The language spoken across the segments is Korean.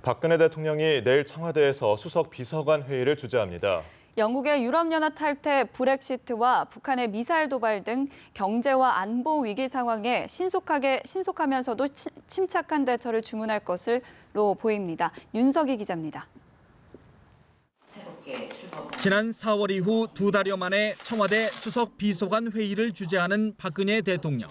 박근혜 대통령이 내일 청와대에서 수석 비서관 회의를 주재합니다. 영국의 유럽연합 탈퇴, 브렉시트와 북한의 미사일 도발 등 경제와 안보 위기 상황에 신속하면서도 침착한 대처를 주문할 것으로 보입니다. 윤석희 기자입니다. 지난 4월 이후 2달여 만에 청와대 수석 비서관 회의를 주재하는 박근혜 대통령.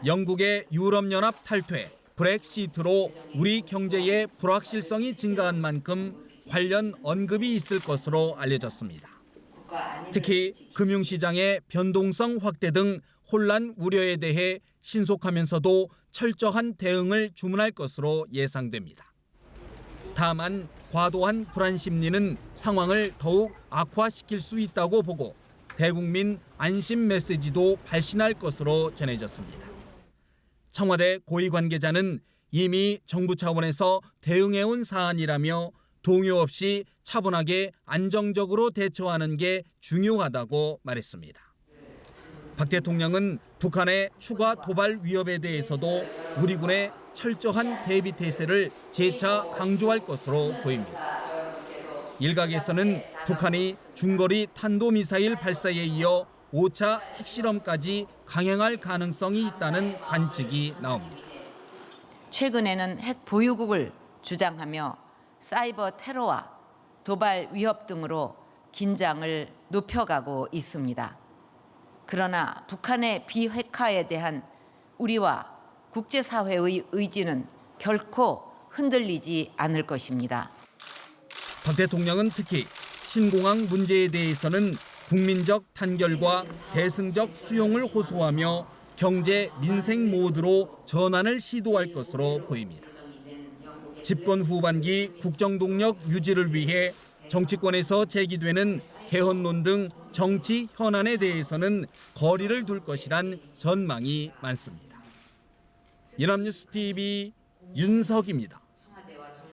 영국의 유럽연합 탈퇴, 브렉시트로 우리 경제의 불확실성이 증가한 만큼 관련 언급이 있을 것으로 알려졌습니다. 특히 금융시장의 변동성 확대 등 혼란 우려에 대해 신속하면서도 철저한 대응을 주문할 것으로 예상됩니다. 다만 과도한 불안 심리는 상황을 더욱 악화시킬 수 있다고 보고 대국민 안심 메시지도 발신할 것으로 전해졌습니다. 청와대 고위 관계자는 이미 정부 차원에서 대응해온 사안이라며 동요 없이 차분하게 안정적으로 대처하는 게 중요하다고 말했습니다. 박 대통령은 북한의 추가 도발 위협에 대해서도 우리 군의 철저한 대비 태세를 재차 강조할 것으로 보입니다. 일각에서는 북한이 중거리 탄도미사일 발사에 이어 5차 핵실험까지 강행할 가능성이 있다는 관측이 나옵니다. 최근에는 핵 보유국을 주장하며 사이버 테러와 도발 위협 등으로 긴장을 높여가고 있습니다. 그러나 북한의 비핵화에 대한 우리와 국제사회의 의지는 결코 흔들리지 않을 것입니다. 박 대통령은 특히 신공항 문제에 대해서는 국민적 단결과 대승적 수용을 호소하며 경제 민생 모드로 전환을 시도할 것으로 보입니다. 집권 후반기 국정 동력 유지를 위해 정치권에서 제기되는 개헌론 등 정치 현안에 대해서는 거리를 둘 것이란 전망이 많습니다. 연합뉴스 TV 윤석입니다.